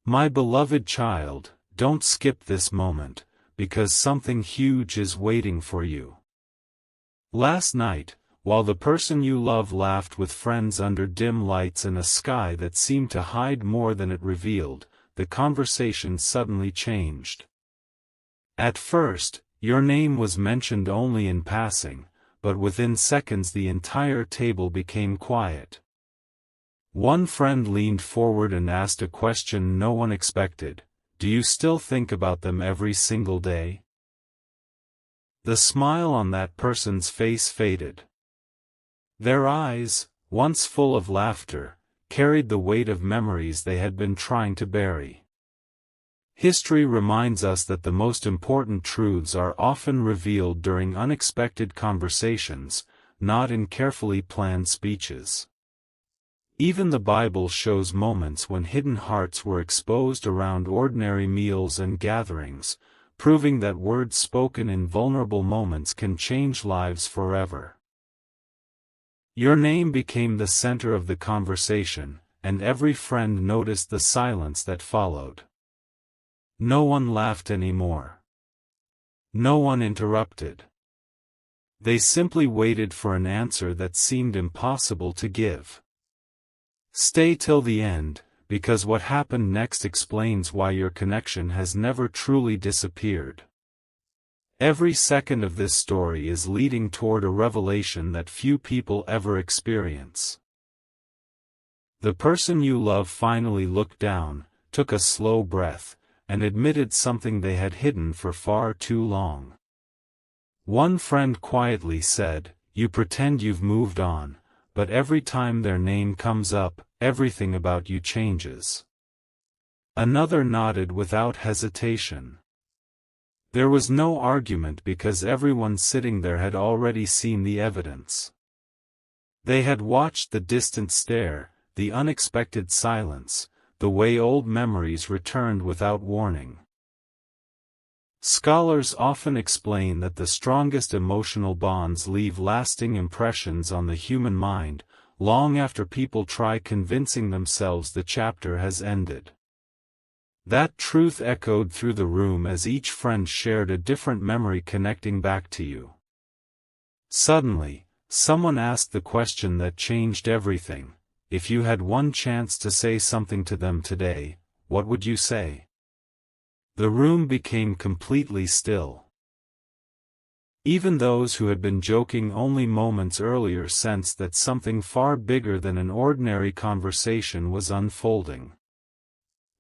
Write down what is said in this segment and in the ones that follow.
My beloved child, don't skip this moment, because something huge is waiting for you. Last night, while the person you love laughed with friends under dim lights and a sky that seemed to hide more than it revealed, the conversation suddenly changed. At first, your name was mentioned only in passing, but within seconds the entire table became quiet. One friend leaned forward and asked a question no one expected: "Do you still think about them every single day?" The smile on that person's face faded. Their eyes, once full of laughter, carried the weight of memories they had been trying to bury. History reminds us that the most important truths are often revealed during unexpected conversations, not in carefully planned speeches. Even the Bible shows moments when hidden hearts were exposed around ordinary meals and gatherings, proving that words spoken in vulnerable moments can change lives forever. Your name became the center of the conversation, and every friend noticed the silence that followed. No one laughed anymore. No one interrupted. They simply waited for an answer that seemed impossible to give. Stay till the end, because what happened next explains why your connection has never truly disappeared. Every second of this story is leading toward a revelation that few people ever experience. The person you love finally looked down, took a slow breath, and admitted something they had hidden for far too long. One friend quietly said, "You pretend you've moved on, but every time their name comes up, everything about you changes." Another nodded without hesitation. There was no argument because everyone sitting there had already seen the evidence. They had watched the distant stare, the unexpected silence, the way old memories returned without warning. Scholars often explain that the strongest emotional bonds leave lasting impressions on the human mind, long after people try convincing themselves the chapter has ended. That truth echoed through the room as each friend shared a different memory connecting back to you. Suddenly, someone asked the question that changed everything: if you had one chance to say something to them today, what would you say? The room became completely still. Even those who had been joking only moments earlier sensed that something far bigger than an ordinary conversation was unfolding.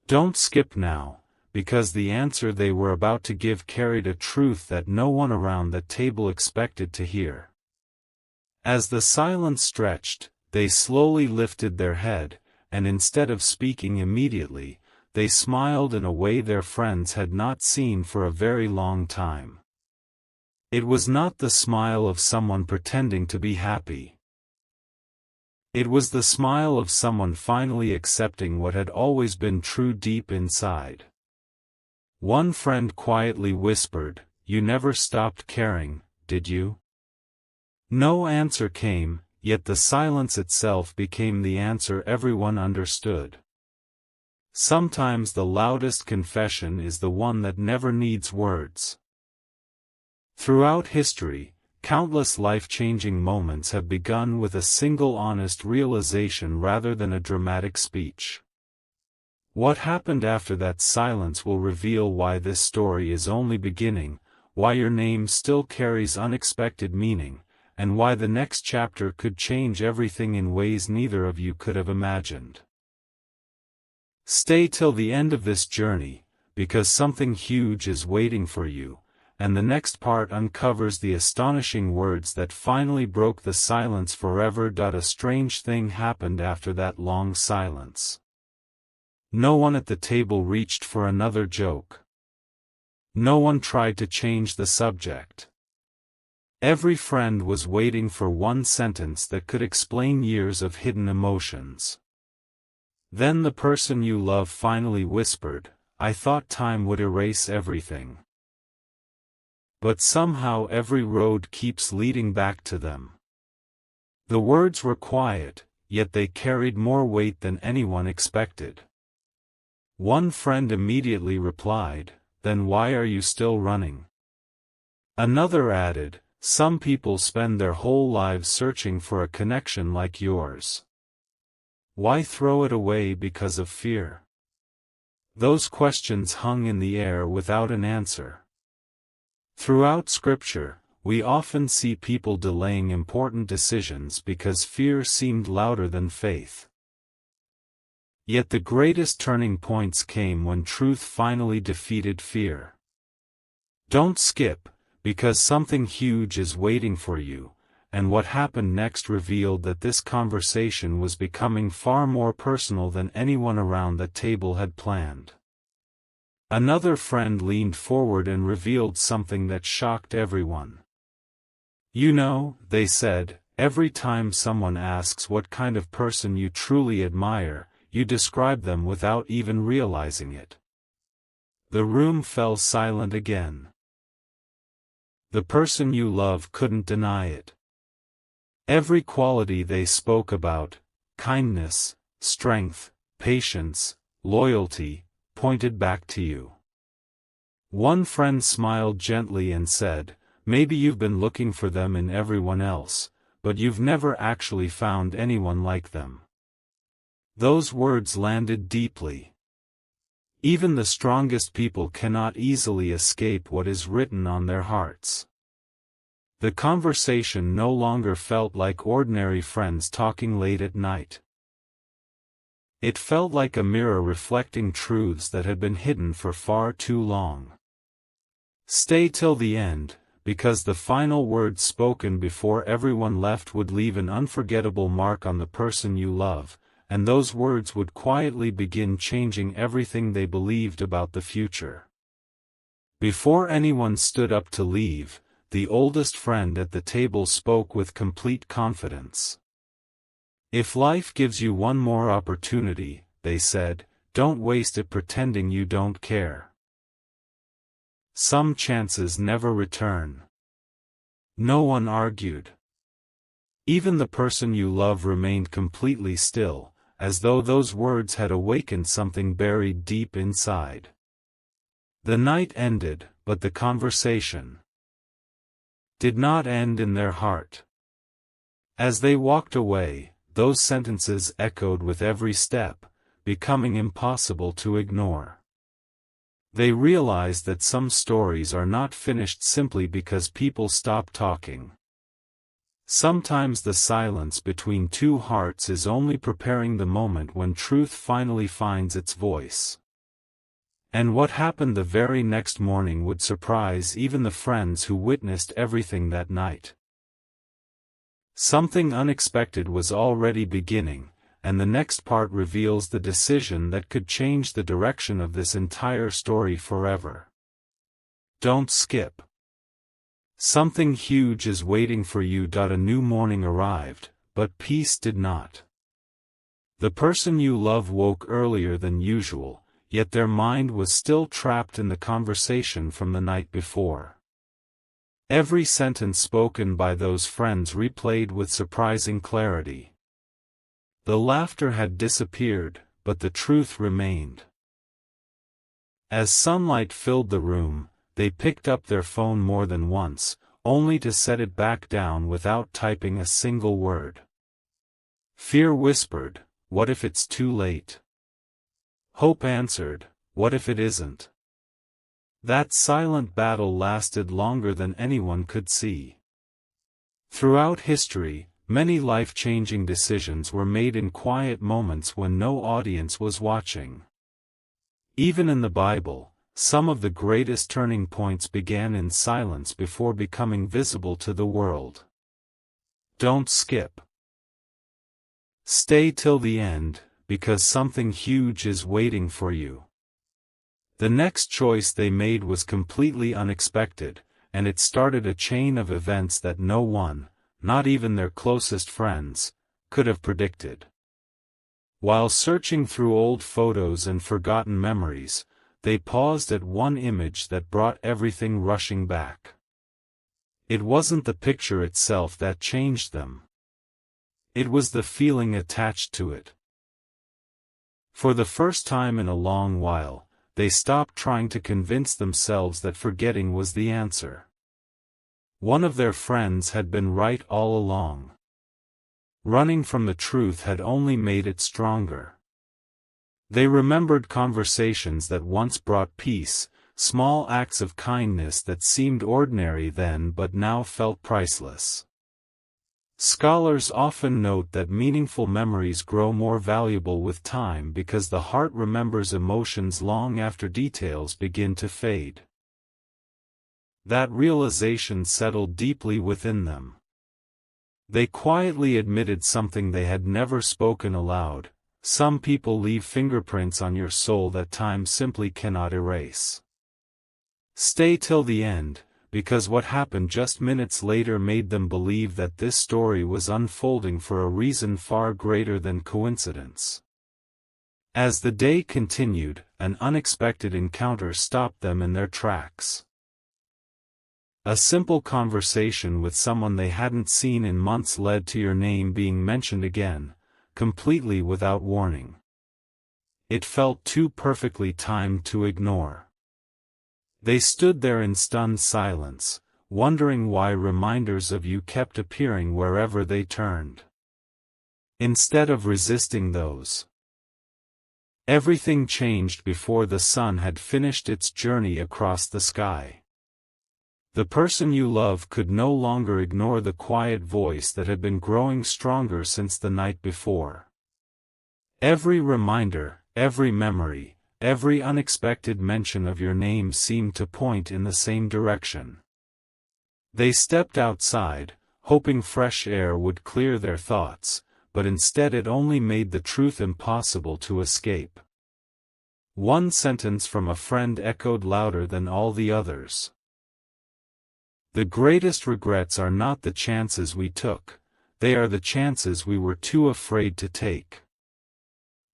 Don't skip now, because the answer they were about to give carried a truth that no one around the table expected to hear. As the silence stretched, they slowly lifted their head, and instead of speaking immediately, they smiled in a way their friends had not seen for a very long time. It was not the smile of someone pretending to be happy. It was the smile of someone finally accepting what had always been true deep inside. One friend quietly whispered, "You never stopped caring, did you?" No answer came, yet the silence itself became the answer everyone understood. Sometimes the loudest confession is the one that never needs words. Throughout history, countless life-changing moments have begun with a single honest realization rather than a dramatic speech. What happened after that silence will reveal why this story is only beginning, why your name still carries unexpected meaning, and why the next chapter could change everything in ways neither of you could have imagined. Stay till the end of this journey, because something huge is waiting for you, and the next part uncovers the astonishing words that finally broke the silence forever. A strange thing happened after that long silence. No one at the table reached for another joke. No one tried to change the subject. Every friend was waiting for one sentence that could explain years of hidden emotions. Then the person you love finally whispered, "I thought time would erase everything. But somehow every road keeps leading back to them." The words were quiet, yet they carried more weight than anyone expected. One friend immediately replied, "Then why are you still running?" Another added, "Some people spend their whole lives searching for a connection like yours. Why throw it away because of fear?" Those questions hung in the air without an answer. Throughout Scripture, we often see people delaying important decisions because fear seemed louder than faith. Yet the greatest turning points came when truth finally defeated fear. Don't skip, because something huge is waiting for you, and what happened next revealed that this conversation was becoming far more personal than anyone around that table had planned. Another friend leaned forward and revealed something that shocked everyone. "You know," they said, "every time someone asks what kind of person you truly admire, you describe them without even realizing it." The room fell silent again. The person you love couldn't deny it. Every quality they spoke about, kindness, strength, patience, loyalty, pointed back to you. One friend smiled gently and said, "Maybe you've been looking for them in everyone else, but you've never actually found anyone like them." Those words landed deeply. Even the strongest people cannot easily escape what is written on their hearts. The conversation no longer felt like ordinary friends talking late at night. It felt like a mirror reflecting truths that had been hidden for far too long. Stay till the end, because the final words spoken before everyone left would leave an unforgettable mark on the person you love, and those words would quietly begin changing everything they believed about the future. Before anyone stood up to leave, the oldest friend at the table spoke with complete confidence. "If life gives you one more opportunity," they said, "don't waste it pretending you don't care. Some chances never return." No one argued. Even the person you love remained completely still, as though those words had awakened something buried deep inside. The night ended, but the conversation did not end in their heart. As they walked away, those sentences echoed with every step, becoming impossible to ignore. They realized that some stories are not finished simply because people stop talking. Sometimes the silence between two hearts is only preparing the moment when truth finally finds its voice. And what happened the very next morning would surprise even the friends who witnessed everything that night. Something unexpected was already beginning, and the next part reveals the decision that could change the direction of this entire story forever. Don't skip. Something huge is waiting for you. A new morning arrived, but peace did not. The person you love woke earlier than usual, yet their mind was still trapped in the conversation from the night before. Every sentence spoken by those friends replayed with surprising clarity. The laughter had disappeared, but the truth remained. As sunlight filled the room, they picked up their phone more than once, only to set it back down without typing a single word. Fear whispered, "What if it's too late?" Hope answered, "What if it isn't?" That silent battle lasted longer than anyone could see. Throughout history, many life-changing decisions were made in quiet moments when no audience was watching. Even in the Bible, some of the greatest turning points began in silence before becoming visible to the world. Don't skip. Stay till the end, because something huge is waiting for you. The next choice they made was completely unexpected, and it started a chain of events that no one, not even their closest friends, could have predicted. While searching through old photos and forgotten memories, they paused at one image that brought everything rushing back. It wasn't the picture itself that changed them. It was the feeling attached to it. For the first time in a long while, they stopped trying to convince themselves that forgetting was the answer. One of their friends had been right all along. Running from the truth had only made it stronger. They remembered conversations that once brought peace, small acts of kindness that seemed ordinary then but now felt priceless. Scholars often note that meaningful memories grow more valuable with time because the heart remembers emotions long after details begin to fade. That realization settled deeply within them. They quietly admitted something they had never spoken aloud: some people leave fingerprints on your soul that time simply cannot erase. Stay till the end, because what happened just minutes later made them believe that this story was unfolding for a reason far greater than coincidence. As the day continued, an unexpected encounter stopped them in their tracks. A simple conversation with someone they hadn't seen in months led to your name being mentioned again, completely without warning. It felt too perfectly timed to ignore. They stood there in stunned silence, wondering why reminders of you kept appearing wherever they turned. Instead of resisting those. Everything changed before the sun had finished its journey across the sky. The person you love could no longer ignore the quiet voice that had been growing stronger since the night before. Every reminder, every memory, every unexpected mention of your name seemed to point in the same direction. They stepped outside, hoping fresh air would clear their thoughts, but instead it only made the truth impossible to escape. One sentence from a friend echoed louder than all the others. The greatest regrets are not the chances we took, they are the chances we were too afraid to take.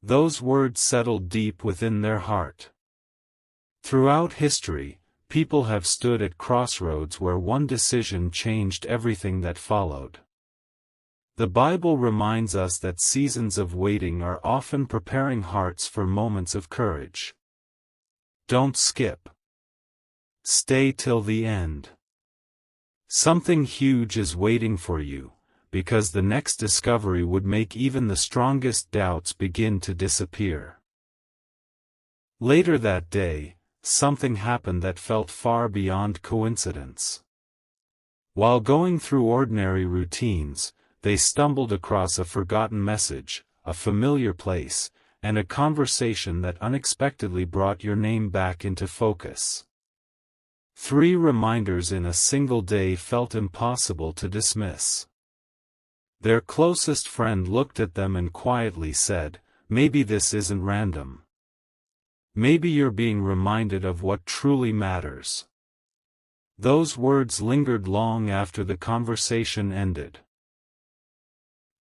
Those words settled deep within their heart. Throughout history, people have stood at crossroads where one decision changed everything that followed. The Bible reminds us that seasons of waiting are often preparing hearts for moments of courage. Don't skip. Stay till the end. Something huge is waiting for you, because the next discovery would make even the strongest doubts begin to disappear. Later that day, something happened that felt far beyond coincidence. While going through ordinary routines, they stumbled across a forgotten message, a familiar place, and a conversation that unexpectedly brought your name back into focus. 3 reminders in a single day felt impossible to dismiss. Their closest friend looked at them and quietly said, "Maybe this isn't random. Maybe you're being reminded of what truly matters." Those words lingered long after the conversation ended.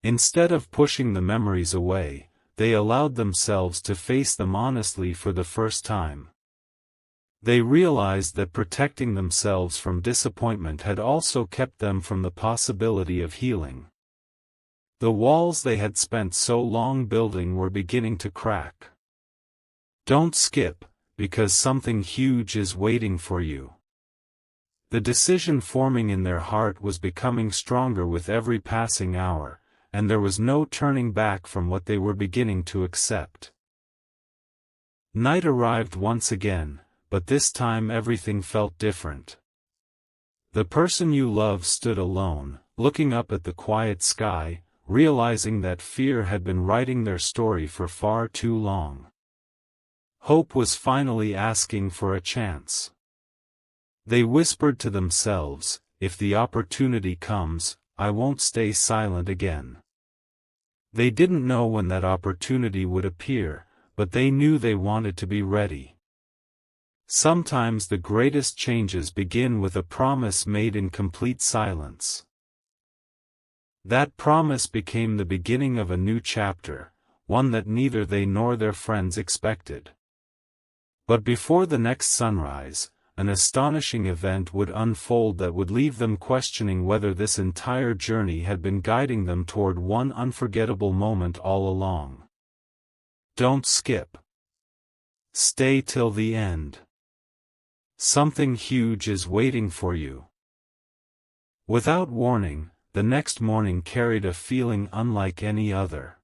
Instead of pushing the memories away, they allowed themselves to face them honestly for the first time. They realized that protecting themselves from disappointment had also kept them from the possibility of healing. The walls they had spent so long building were beginning to crack. Don't skip, because something huge is waiting for you. The decision forming in their heart was becoming stronger with every passing hour, and there was no turning back from what they were beginning to accept. Night arrived once again, but this time everything felt different. The person you love stood alone, looking up at the quiet sky, realizing that fear had been writing their story for far too long. Hope was finally asking for a chance. They whispered to themselves, "If the opportunity comes, I won't stay silent again." They didn't know when that opportunity would appear, but they knew they wanted to be ready. Sometimes the greatest changes begin with a promise made in complete silence. That promise became the beginning of a new chapter, one that neither they nor their friends expected. But before the next sunrise, an astonishing event would unfold that would leave them questioning whether this entire journey had been guiding them toward one unforgettable moment all along. Don't skip. Stay till the end. Something huge is waiting for you. Without warning, the next morning carried a feeling unlike any other.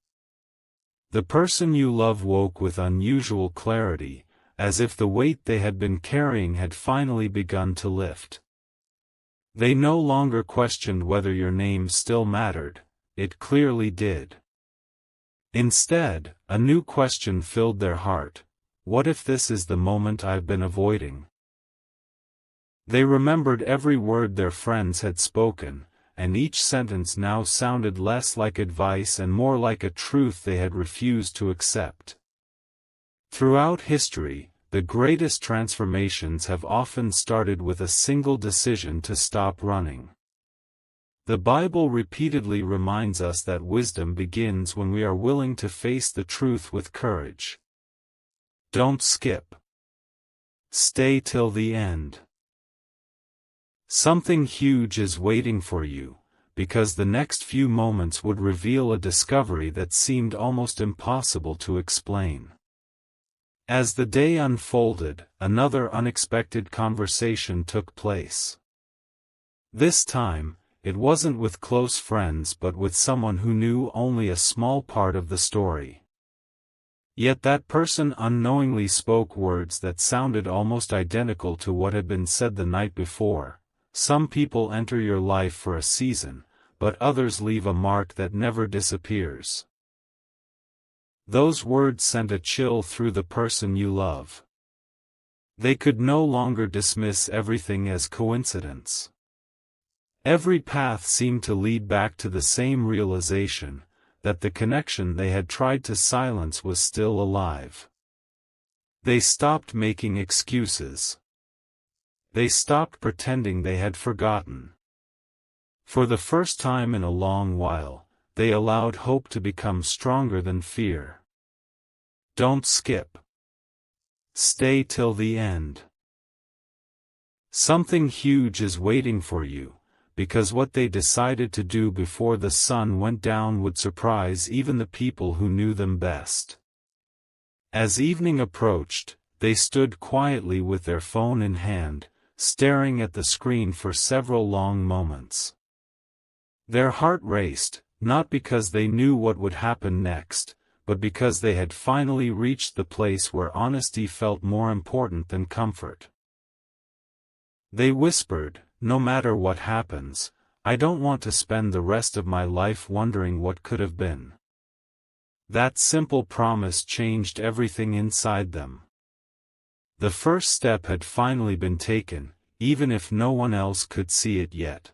The person you love woke with unusual clarity, as if the weight they had been carrying had finally begun to lift. They no longer questioned whether your name still mattered; it clearly did. Instead, a new question filled their heart: what if this is the moment I've been avoiding? They remembered every word their friends had spoken, and each sentence now sounded less like advice and more like a truth they had refused to accept. Throughout history, the greatest transformations have often started with a single decision to stop running. The Bible repeatedly reminds us that wisdom begins when we are willing to face the truth with courage. Don't skip. Stay till the end. Something huge is waiting for you, because the next few moments would reveal a discovery that seemed almost impossible to explain. As the day unfolded, another unexpected conversation took place. This time, it wasn't with close friends but with someone who knew only a small part of the story. Yet that person unknowingly spoke words that sounded almost identical to what had been said the night before. Some people enter your life for a season, but others leave a mark that never disappears. Those words sent a chill through the person you love. They could no longer dismiss everything as coincidence. Every path seemed to lead back to the same realization, that the connection they had tried to silence was still alive. They stopped making excuses. They stopped pretending they had forgotten. For the first time in a long while, they allowed hope to become stronger than fear. Don't skip. Stay till the end. Something huge is waiting for you, because what they decided to do before the sun went down would surprise even the people who knew them best. As evening approached, they stood quietly with their phone in hand, staring at the screen for several long moments. Their heart raced, not because they knew what would happen next, but because they had finally reached the place where honesty felt more important than comfort. They whispered, "No matter what happens, I don't want to spend the rest of my life wondering what could have been." That simple promise changed everything inside them. The first step had finally been taken, even if no one else could see it yet.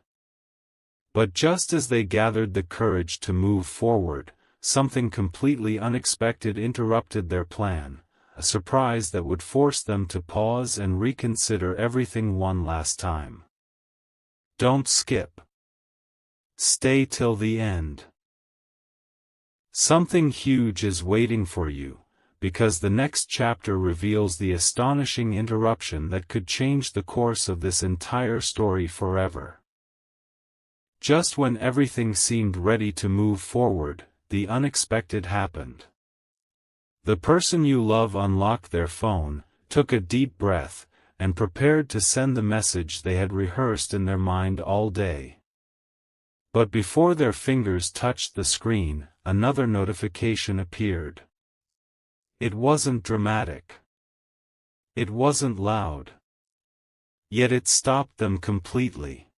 But just as they gathered the courage to move forward, something completely unexpected interrupted their plan, a surprise that would force them to pause and reconsider everything one last time. Don't skip. Stay till the end. Something huge is waiting for you, because the next chapter reveals the astonishing interruption that could change the course of this entire story forever. Just when everything seemed ready to move forward, the unexpected happened. The person you love unlocked their phone, took a deep breath, and prepared to send the message they had rehearsed in their mind all day. But before their fingers touched the screen, another notification appeared. It wasn't dramatic. It wasn't loud. Yet it stopped them completely.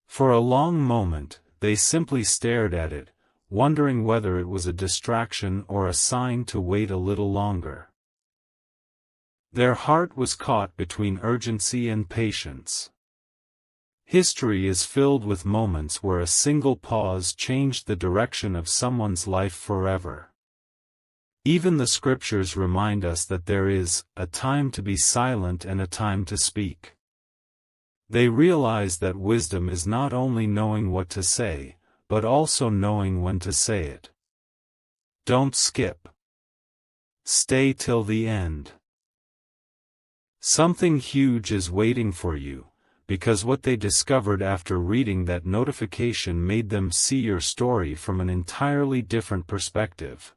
For a long moment, they simply stared at it, wondering whether it was a distraction or a sign to wait a little longer. Their heart was caught between urgency and patience. History is filled with moments where a single pause changed the direction of someone's life forever. Even the scriptures remind us that there is a time to be silent and a time to speak. They realize that wisdom is not only knowing what to say, but also knowing when to say it. Don't skip. Stay till the end. Something huge is waiting for you, because what they discovered after reading that notification made them see your story from an entirely different perspective.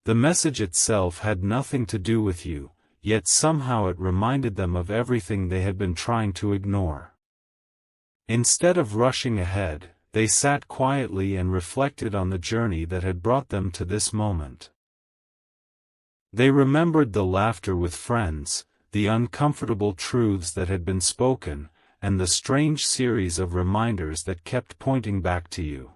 The message itself had nothing to do with you, yet somehow it reminded them of everything they had been trying to ignore. Instead of rushing ahead, they sat quietly and reflected on the journey that had brought them to this moment. They remembered the laughter with friends, the uncomfortable truths that had been spoken, and the strange series of reminders that kept pointing back to you.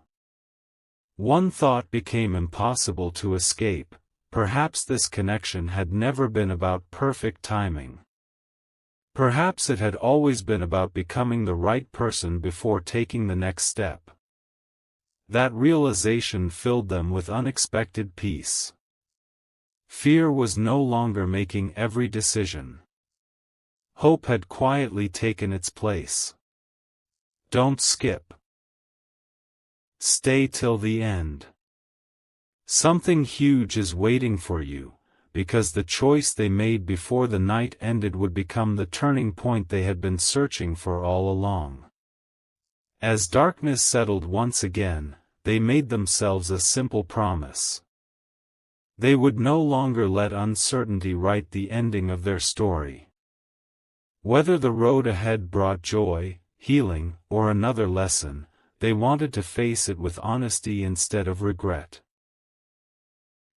One thought became impossible to escape: perhaps this connection had never been about perfect timing. Perhaps it had always been about becoming the right person before taking the next step. That realization filled them with unexpected peace. Fear was no longer making every decision. Hope had quietly taken its place. Don't skip. Stay till the end. Something huge is waiting for you, because the choice they made before the night ended would become the turning point they had been searching for all along. As darkness settled once again, they made themselves a simple promise. They would no longer let uncertainty write the ending of their story. Whether the road ahead brought joy, healing, or another lesson, they wanted to face it with honesty instead of regret.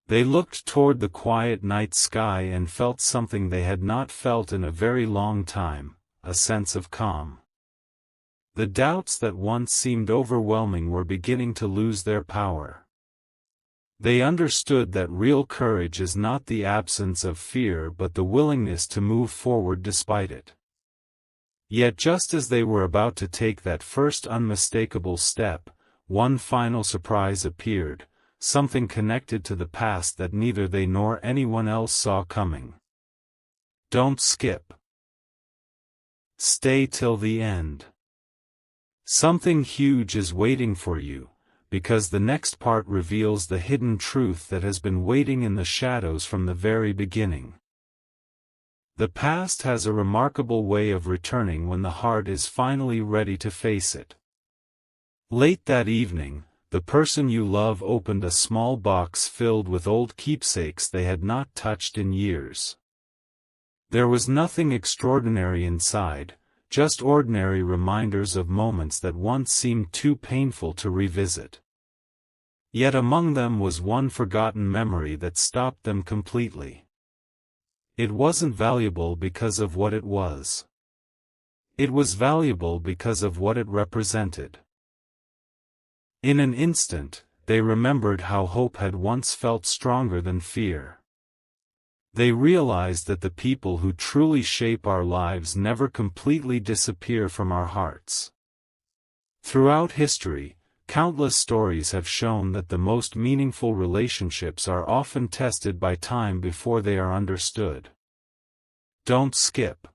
They looked toward the quiet night sky and felt something they had not felt in a very long time: a sense of calm. The doubts that once seemed overwhelming were beginning to lose their power. They understood that real courage is not the absence of fear but the willingness to move forward despite it. Yet just as they were about to take that first unmistakable step, one final surprise appeared: something connected to the past that neither they nor anyone else saw coming. Don't skip. Stay till the end. Something huge is waiting for you, because the next part reveals the hidden truth that has been waiting in the shadows from the very beginning. The past has a remarkable way of returning when the heart is finally ready to face it. Late that evening, the person you love opened a small box filled with old keepsakes they had not touched in years. There was nothing extraordinary inside, just ordinary reminders of moments that once seemed too painful to revisit. Yet among them was one forgotten memory that stopped them completely. It wasn't valuable because of what it was. It was valuable because of what it represented. In an instant, they remembered how hope had once felt stronger than fear. They realized that the people who truly shape our lives never completely disappear from our hearts. Throughout history, countless stories have shown that the most meaningful relationships are often tested by time before they are understood. Don't skip.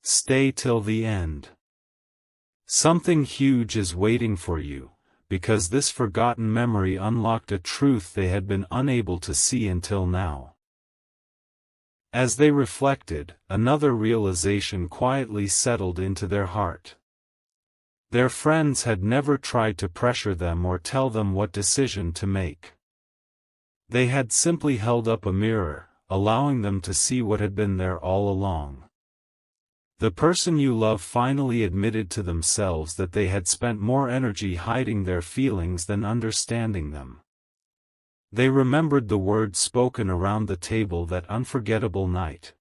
Stay till the end. Something huge is waiting for you, because this forgotten memory unlocked a truth they had been unable to see until now. As they reflected, another realization quietly settled into their heart. Their friends had never tried to pressure them or tell them what decision to make. They had simply held up a mirror, allowing them to see what had been there all along. The person you love finally admitted to themselves that they had spent more energy hiding their feelings than understanding them. They remembered the words spoken around the table that unforgettable night.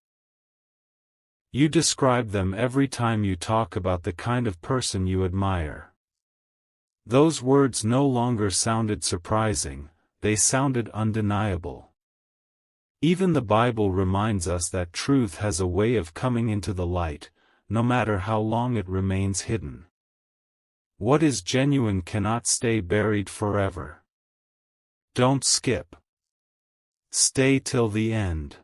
You describe them every time you talk about the kind of person you admire. Those words no longer sounded surprising, they sounded undeniable. Even the Bible reminds us that truth has a way of coming into the light, no matter how long it remains hidden. What is genuine cannot stay buried forever. Don't skip. Stay till the end.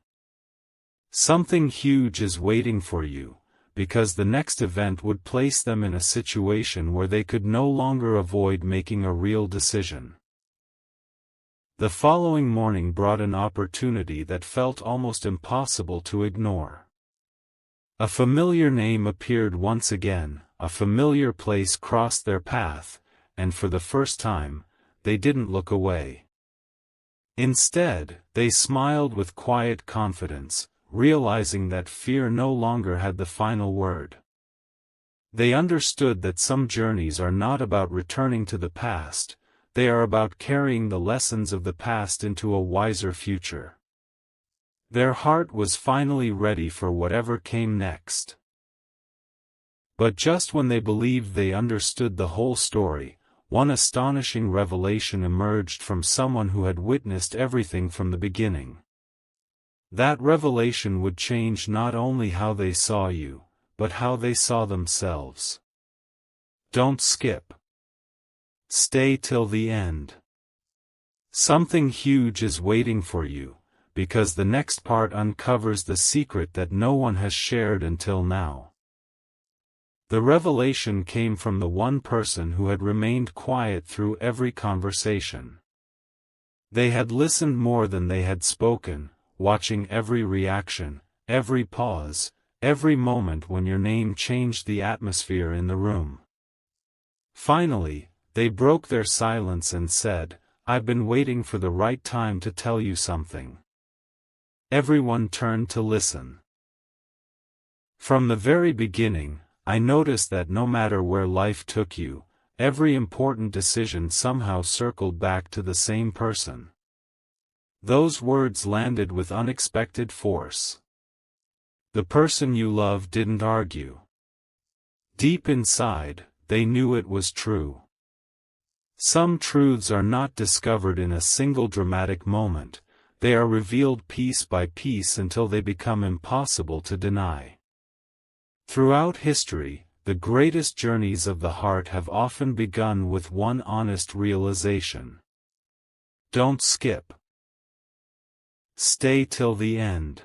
Something huge is waiting for you, because the next event would place them in a situation where they could no longer avoid making a real decision. The following morning brought an opportunity that felt almost impossible to ignore. A familiar name appeared once again, a familiar place crossed their path, and for the first time, they didn't look away. Instead, they smiled with quiet confidence, realizing that fear no longer had the final word. They understood that some journeys are not about returning to the past, they are about carrying the lessons of the past into a wiser future. Their heart was finally ready for whatever came next. But just when they believed they understood the whole story, one astonishing revelation emerged from someone who had witnessed everything from the beginning. That revelation would change not only how they saw you, but how they saw themselves. Don't skip. Stay till the end. Something huge is waiting for you, because the next part uncovers the secret that no one has shared until now. The revelation came from the one person who had remained quiet through every conversation. They had listened more than they had spoken, watching every reaction, every pause, every moment when your name changed the atmosphere in the room. Finally, they broke their silence and said, "I've been waiting for the right time to tell you something." Everyone turned to listen. From the very beginning, I noticed that no matter where life took you, every important decision somehow circled back to the same person. Those words landed with unexpected force. The person you love didn't argue. Deep inside, they knew it was true. Some truths are not discovered in a single dramatic moment, they are revealed piece by piece until they become impossible to deny. Throughout history, the greatest journeys of the heart have often begun with one honest realization. Don't skip. Stay till the end.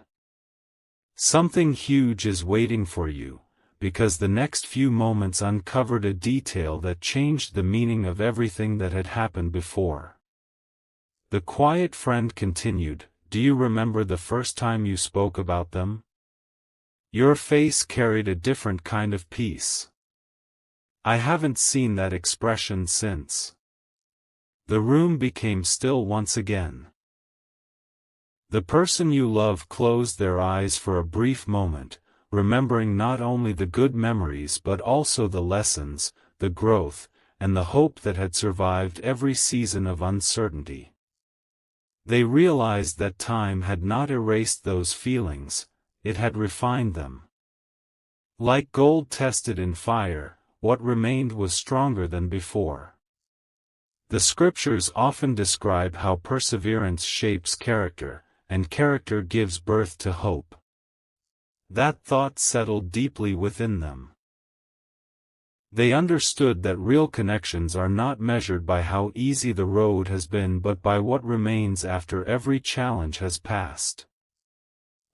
Something huge is waiting for you, because the next few moments uncovered a detail that changed the meaning of everything that had happened before. The quiet friend continued, "Do you remember the first time you spoke about them? Your face carried a different kind of peace. I haven't seen that expression since." The room became still once again. The person you love closed their eyes for a brief moment, remembering not only the good memories but also the lessons, the growth, and the hope that had survived every season of uncertainty. They realized that time had not erased those feelings, it had refined them. Like gold tested in fire, what remained was stronger than before. The scriptures often describe how perseverance shapes character, and character gives birth to hope. That thought settled deeply within them. They understood that real connections are not measured by how easy the road has been but by what remains after every challenge has passed.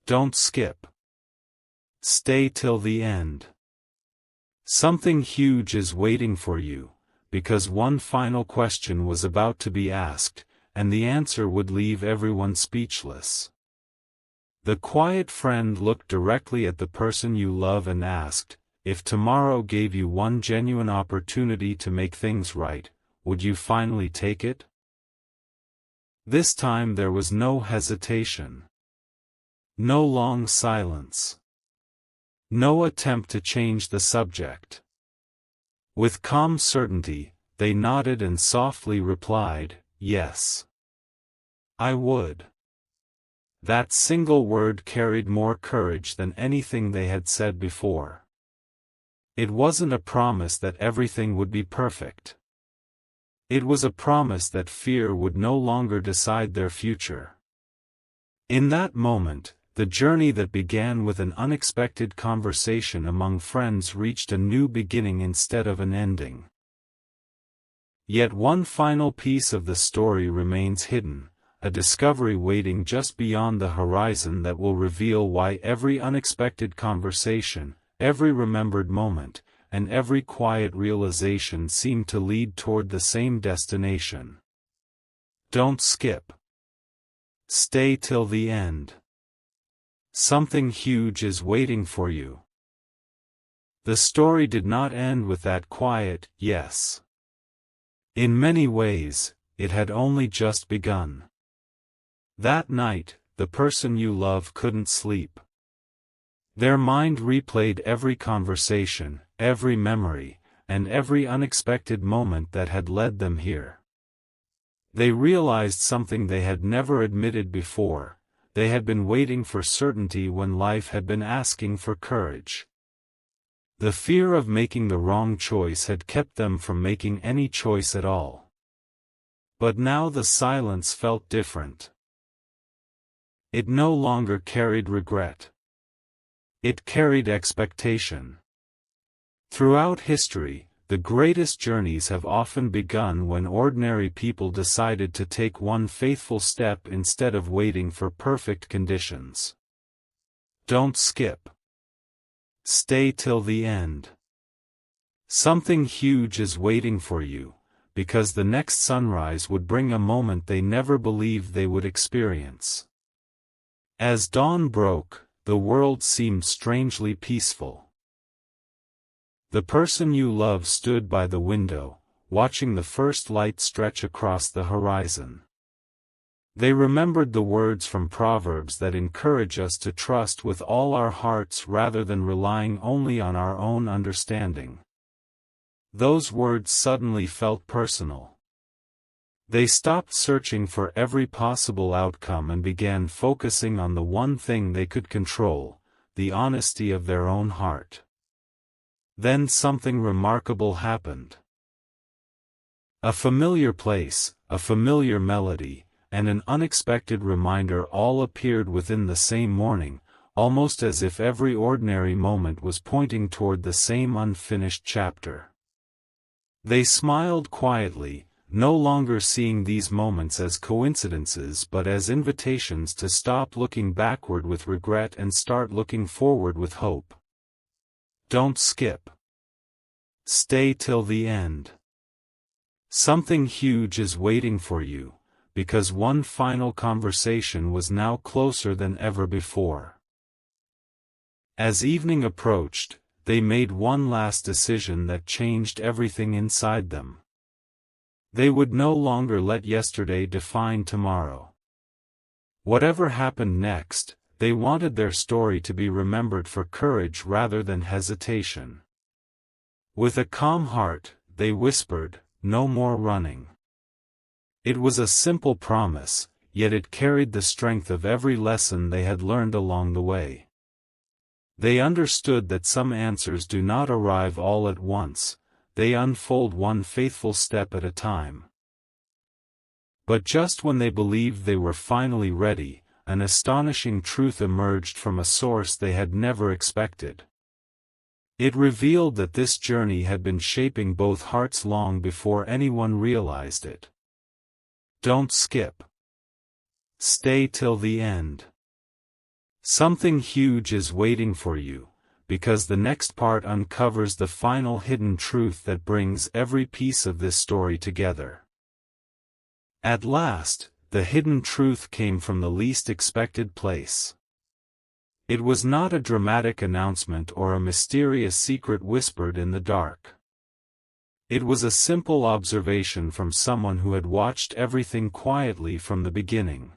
Don't skip. Stay till the end. Something huge is waiting for you, because one final question was about to be asked, and the answer would leave everyone speechless. The quiet friend looked directly at the person you love and asked, "If tomorrow gave you one genuine opportunity to make things right, would you finally take it?" This time there was no hesitation. No long silence. No attempt to change the subject. With calm certainty, they nodded and softly replied, "Yes. I would." That single word carried more courage than anything they had said before. It wasn't a promise that everything would be perfect. It was a promise that fear would no longer decide their future. In that moment, the journey that began with an unexpected conversation among friends reached a new beginning instead of an ending. Yet one final piece of the story remains hidden, a discovery waiting just beyond the horizon that will reveal why every unexpected conversation, every remembered moment, and every quiet realization seemed to lead toward the same destination. Don't skip. Stay till the end. Something huge is waiting for you. The story did not end with that quiet yes. In many ways, it had only just begun. That night, the person you love couldn't sleep. Their mind replayed every conversation, every memory, and every unexpected moment that had led them here. They realized something they had never admitted before: they had been waiting for certainty when life had been asking for courage. The fear of making the wrong choice had kept them from making any choice at all. But now the silence felt different. It no longer carried regret. It carried expectation. Throughout history, the greatest journeys have often begun when ordinary people decided to take one faithful step instead of waiting for perfect conditions. Don't skip. Stay till the end. Something huge is waiting for you, because the next sunrise would bring a moment they never believed they would experience. As dawn broke, the world seemed strangely peaceful. The person you love stood by the window, watching the first light stretch across the horizon. They remembered the words from Proverbs that encourage us to trust with all our hearts rather than relying only on our own understanding. Those words suddenly felt personal. They stopped searching for every possible outcome and began focusing on the one thing they could control: the honesty of their own heart. Then something remarkable happened. A familiar place, a familiar melody, and an unexpected reminder all appeared within the same morning, almost as if every ordinary moment was pointing toward the same unfinished chapter. They smiled quietly, no longer seeing these moments as coincidences but as invitations to stop looking backward with regret and start looking forward with hope. Don't skip. Stay till the end. Something huge is waiting for you, because one final conversation was now closer than ever before. As evening approached, they made one last decision that changed everything inside them. They would no longer let yesterday define tomorrow. Whatever happened next, they wanted their story to be remembered for courage rather than hesitation. With a calm heart, they whispered, "No more running." It was a simple promise, yet it carried the strength of every lesson they had learned along the way. They understood that some answers do not arrive all at once, they unfold one faithful step at a time. But just when they believed they were finally ready, an astonishing truth emerged from a source they had never expected. It revealed that this journey had been shaping both hearts long before anyone realized it. Don't skip. Stay till the end. Something huge is waiting for you, because the next part uncovers the final hidden truth that brings every piece of this story together. At last, the hidden truth came from the least expected place. It was not a dramatic announcement or a mysterious secret whispered in the dark. It was a simple observation from someone who had watched everything quietly from the beginning.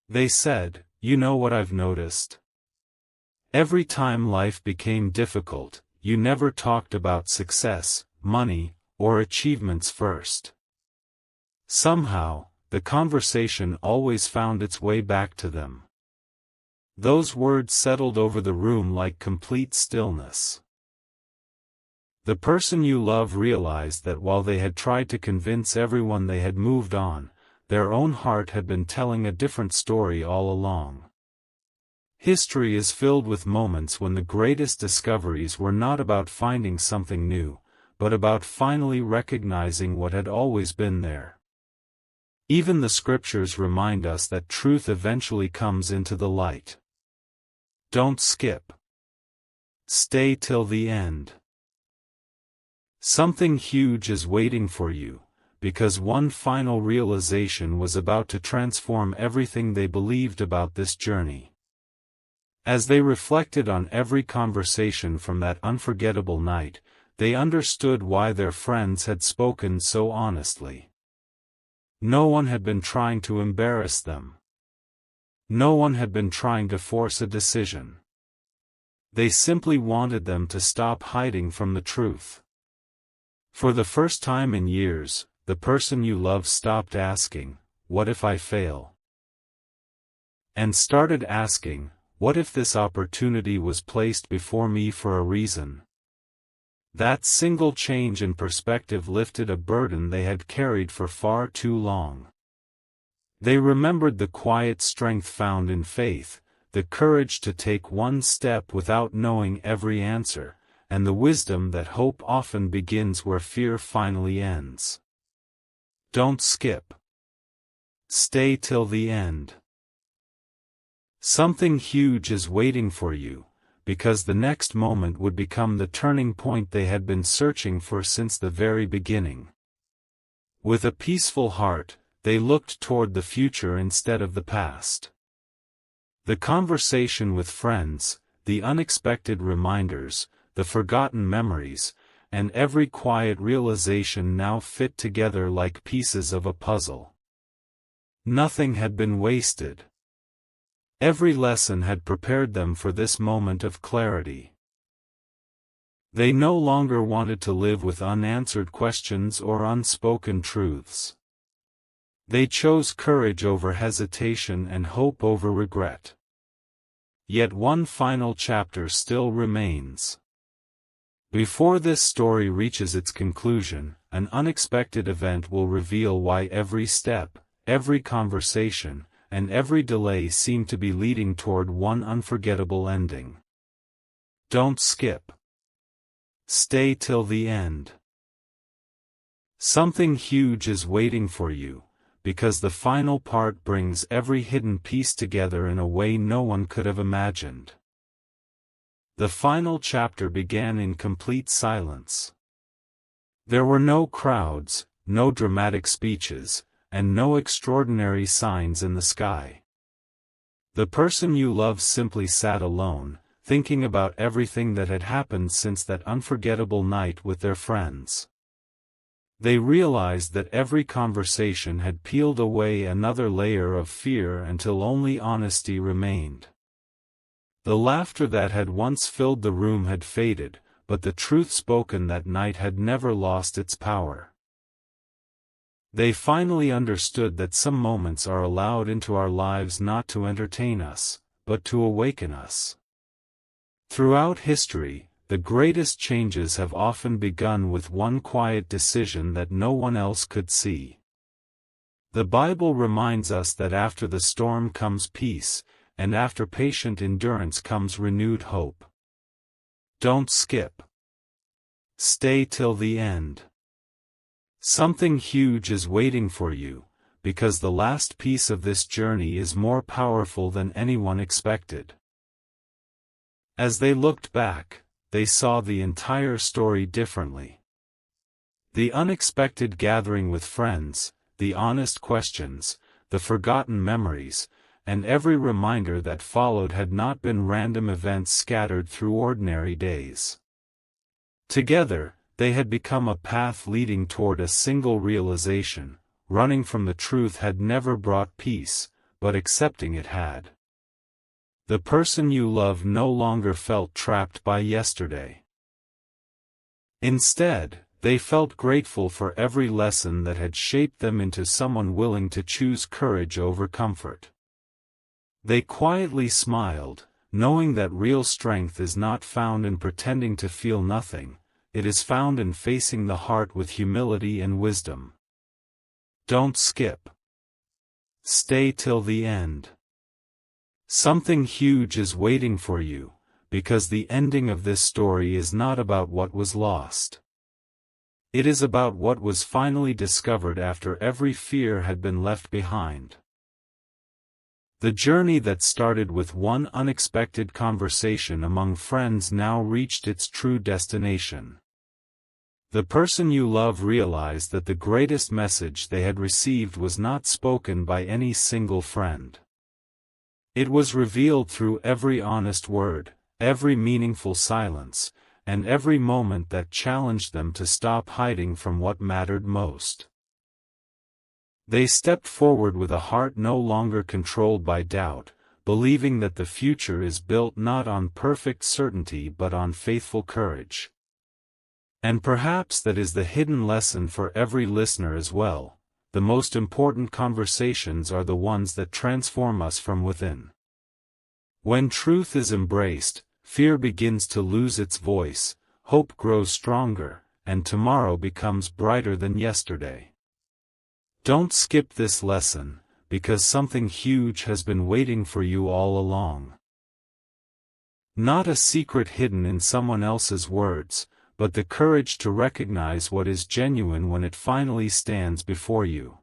They said, "You know what I've noticed? Every time life became difficult, you never talked about success, money, or achievements first. Somehow, the conversation always found its way back to them." Those words settled over the room like complete stillness. The person you love realized that while they had tried to convince everyone they had moved on, their own heart had been telling a different story all along. History is filled with moments when the greatest discoveries were not about finding something new, but about finally recognizing what had always been there. Even the scriptures remind us that truth eventually comes into the light. Don't skip. Stay till the end. Something huge is waiting for you, because one final realization was about to transform everything they believed about this journey. As they reflected on every conversation from that unforgettable night, they understood why their friends had spoken so honestly. No one had been trying to embarrass them. No one had been trying to force a decision. They simply wanted them to stop hiding from the truth. For the first time in years, the person you love stopped asking, "What if I fail?" and started asking, "What if this opportunity was placed before me for a reason?" That single change in perspective lifted a burden they had carried for far too long. They remembered the quiet strength found in faith, the courage to take one step without knowing every answer, and the wisdom that hope often begins where fear finally ends. Don't skip. Stay till the end. Something huge is waiting for you, because the next moment would become the turning point they had been searching for since the very beginning. With a peaceful heart, they looked toward the future instead of the past. The conversation with friends, the unexpected reminders, the forgotten memories, and every quiet realization now fit together like pieces of a puzzle. Nothing had been wasted. Every lesson had prepared them for this moment of clarity. They no longer wanted to live with unanswered questions or unspoken truths. They chose courage over hesitation and hope over regret. Yet one final chapter still remains. Before this story reaches its conclusion, an unexpected event will reveal why every step, every conversation, and every delay seemed to be leading toward one unforgettable ending. Don't skip. Stay till the end. Something huge is waiting for you, because the final part brings every hidden piece together in a way no one could have imagined. The final chapter began in complete silence. There were no crowds, no dramatic speeches, and no extraordinary signs in the sky. The person you love simply sat alone, thinking about everything that had happened since that unforgettable night with their friends. They realized that every conversation had peeled away another layer of fear until only honesty remained. The laughter that had once filled the room had faded, but the truth spoken that night had never lost its power. They finally understood that some moments are allowed into our lives not to entertain us, but to awaken us. Throughout history, the greatest changes have often begun with one quiet decision that no one else could see. The Bible reminds us that after the storm comes peace, and after patient endurance comes renewed hope. Don't skip. Stay till the end. Something huge is waiting for you, because the last piece of this journey is more powerful than anyone expected. As they looked back, they saw the entire story differently. The unexpected gathering with friends, the honest questions, the forgotten memories, and every reminder that followed had not been random events scattered through ordinary days. Together, they had become a path leading toward a single realization: running from the truth had never brought peace, but accepting it had. The person you love no longer felt trapped by yesterday. Instead, they felt grateful for every lesson that had shaped them into someone willing to choose courage over comfort. They quietly smiled, knowing that real strength is not found in pretending to feel nothing, it is found in facing the heart with humility and wisdom. Don't skip. Stay till the end. Something huge is waiting for you, because the ending of this story is not about what was lost. It is about what was finally discovered after every fear had been left behind. The journey that started with one unexpected conversation among friends now reached its true destination. The person you love realized that the greatest message they had received was not spoken by any single friend. It was revealed through every honest word, every meaningful silence, and every moment that challenged them to stop hiding from what mattered most. They stepped forward with a heart no longer controlled by doubt, believing that the future is built not on perfect certainty but on faithful courage. And perhaps that is the hidden lesson for every listener as well: the most important conversations are the ones that transform us from within. When truth is embraced, fear begins to lose its voice, hope grows stronger, and tomorrow becomes brighter than yesterday. Don't skip this lesson, because something huge has been waiting for you all along. Not a secret hidden in someone else's words, but the courage to recognize what is genuine when it finally stands before you.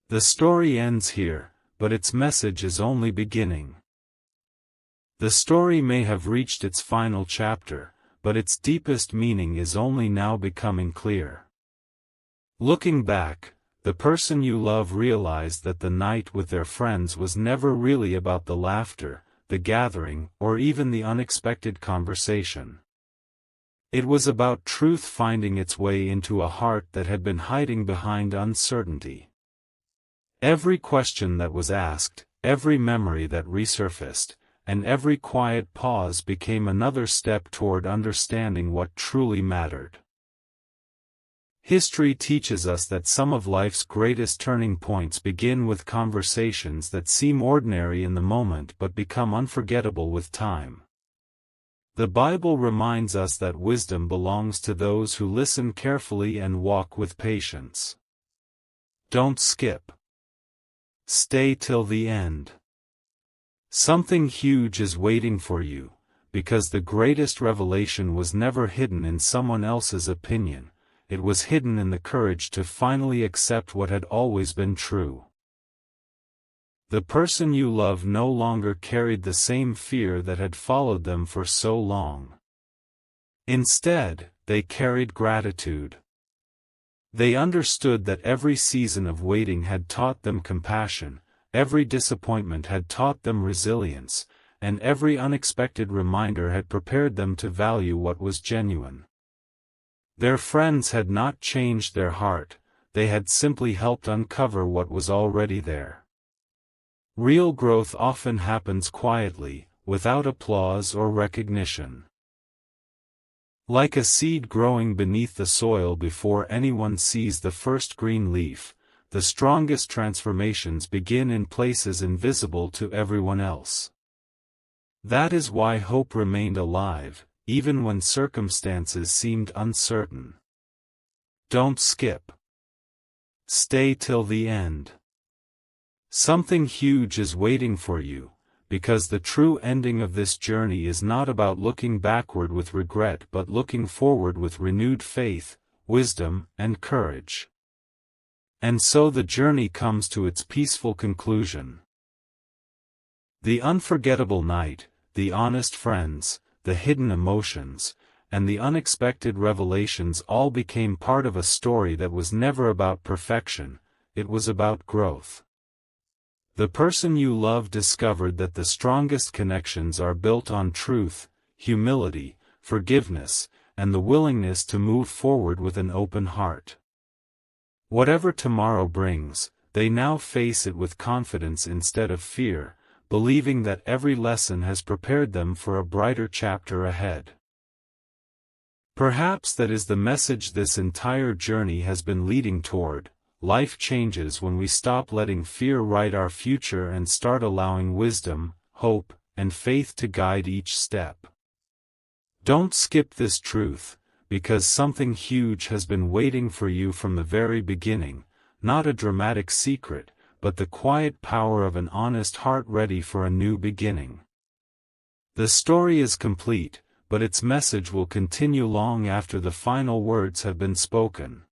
The story ends here, but its message is only beginning. The story may have reached its final chapter, but its deepest meaning is only now becoming clear. Looking back, the person you love realized that the night with their friends was never really about the laughter, the gathering, or even the unexpected conversation. It was about truth finding its way into a heart that had been hiding behind uncertainty. Every question that was asked, every memory that resurfaced, and every quiet pause became another step toward understanding what truly mattered. History teaches us that some of life's greatest turning points begin with conversations that seem ordinary in the moment but become unforgettable with time. The Bible reminds us that wisdom belongs to those who listen carefully and walk with patience. Don't skip. Stay till the end. Something huge is waiting for you, because the greatest revelation was never hidden in someone else's opinion, it was hidden in the courage to finally accept what had always been true. The person you love no longer carried the same fear that had followed them for so long. Instead, they carried gratitude. They understood that every season of waiting had taught them compassion, every disappointment had taught them resilience, and every unexpected reminder had prepared them to value what was genuine. Their friends had not changed their heart, they had simply helped uncover what was already there. Real growth often happens quietly, without applause or recognition. Like a seed growing beneath the soil before anyone sees the first green leaf, the strongest transformations begin in places invisible to everyone else. That is why hope remained alive, even when circumstances seemed uncertain. Don't skip. Stay till the end. Something huge is waiting for you, because the true ending of this journey is not about looking backward with regret but looking forward with renewed faith, wisdom, and courage. And so the journey comes to its peaceful conclusion. The unforgettable night, the honest friends, the hidden emotions, and the unexpected revelations all became part of a story that was never about perfection, it was about growth. The person you love discovered that the strongest connections are built on truth, humility, forgiveness, and the willingness to move forward with an open heart. Whatever tomorrow brings, they now face it with confidence instead of fear, believing that every lesson has prepared them for a brighter chapter ahead. Perhaps that is the message this entire journey has been leading toward. Life changes when we stop letting fear write our future and start allowing wisdom, hope, and faith to guide each step. Don't skip this truth, because something huge has been waiting for you from the very beginning, not a dramatic secret, but the quiet power of an honest heart ready for a new beginning. The story is complete, but its message will continue long after the final words have been spoken.